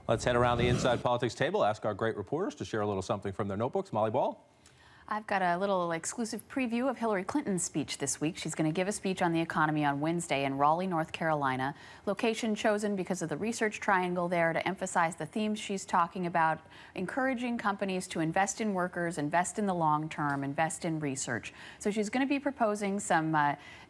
Let's head around the Inside Politics table, ask our great reporters to share a little something from their notebooks. Molly Ball. I've got a little exclusive preview of Hillary Clinton's speech this week. She's going to give a speech on the economy on Wednesday in Raleigh, North Carolina. Location chosen because of the research triangle there to emphasize the themes she's talking about, encouraging companies to invest in workers, invest in the long term, invest in research. So she's going to be proposing some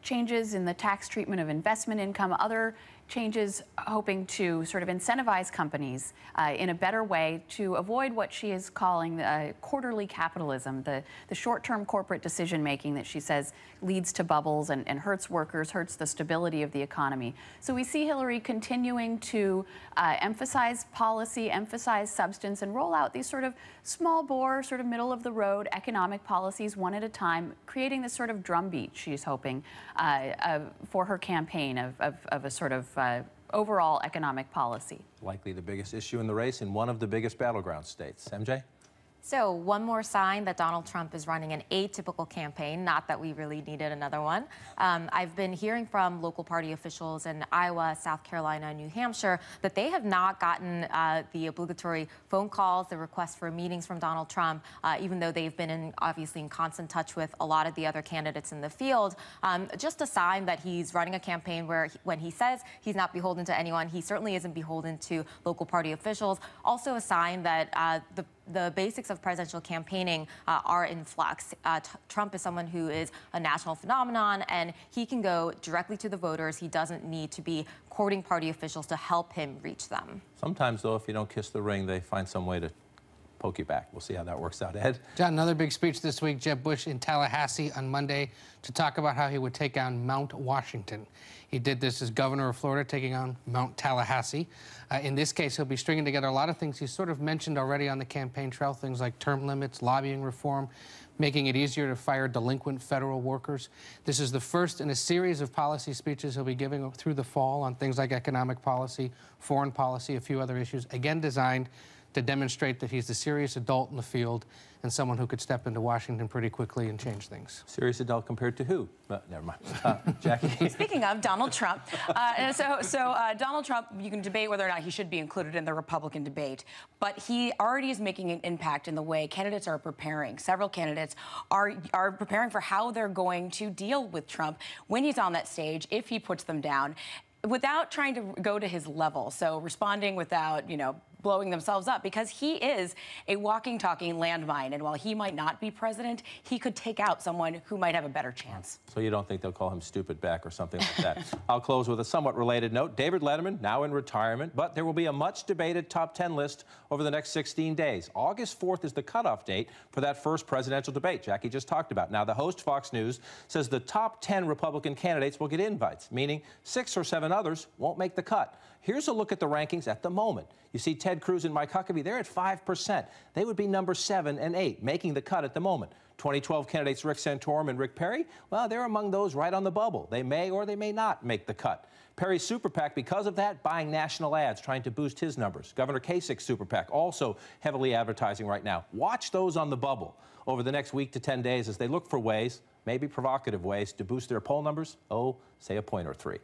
changes in the tax treatment of investment income, other changes hoping to sort of incentivize companies in a better way to avoid what she is calling quarterly capitalism, the short-term corporate decision-making that she says leads to bubbles and hurts workers, hurts the stability of the economy. So we see Hillary continuing to emphasize policy, emphasize substance, and roll out these sort of small bore, sort of middle-of-the-road economic policies one at a time, creating this sort of drumbeat she's hoping for her campaign of a sort of overall economic policy. Likely the biggest issue in the race in one of the biggest battleground states. MJ? So one more sign that Donald Trump is running an atypical campaign, not that we really needed another one. I've been hearing from local party officials in Iowa, South Carolina, and New Hampshire that they have not gotten the obligatory phone calls, the requests for meetings from Donald Trump, even though they've been obviously in constant touch with a lot of the other candidates in the field. Just a sign that he's running a campaign where when he says he's not beholden to anyone, he certainly isn't beholden to local party officials. Also a sign that the basics of presidential campaigning are in flux. Trump is someone who is a national phenomenon, and he can go directly to the voters. He doesn't need to be courting party officials to help him reach them. Sometimes, though, if you don't kiss the ring, they find some way to poke you back. We'll see how that works out. Ed? John, another big speech this week. Jeb Bush in Tallahassee on Monday to talk about how he would take on Mount Washington. He did this as governor of Florida, taking on Mount Tallahassee. In this case, he'll be stringing together a lot of things he's sort of mentioned already on the campaign trail, things like term limits, lobbying reform, making it easier to fire delinquent federal workers. This is the first in a series of policy speeches he'll be giving through the fall on things like economic policy, foreign policy, a few other issues, again designed to demonstrate that he's a serious adult in the field and someone who could step into Washington pretty quickly and change things. Serious adult compared to who? Never mind. Jackie? Speaking of Donald Trump, Donald Trump, you can debate whether or not he should be included in the Republican debate, but he already is making an impact in the way candidates are preparing. Several candidates are preparing for how they're going to deal with Trump when he's on that stage, if he puts them down, without trying to go to his level. So responding without, blowing themselves up, because he is a walking, talking landmine. And while he might not be president, he could take out someone who might have a better chance. So you don't think they'll call him stupid back or something like that? I'll close with a somewhat related note. David Letterman, now in retirement, but there will be a much debated top 10 list over the next 16 days. August 4th is the cutoff date for that first presidential debate Jackie just talked about. Now, the host, Fox News, says the top 10 Republican candidates will get invites, meaning 6 or 7 others won't make the cut. Here's a look at the rankings at the moment. You see Ted Cruz and Mike Huckabee, they're at 5%. They would be number 7 and 8, making the cut at the moment. 2012 candidates Rick Santorum and Rick Perry, well, they're among those right on the bubble. They may or they may not make the cut. Perry's super PAC, because of that, buying national ads, trying to boost his numbers. Governor Kasich's super PAC, also heavily advertising right now. Watch those on the bubble over the next week to 10 days as they look for ways, maybe provocative ways, to boost their poll numbers, say a point or 3.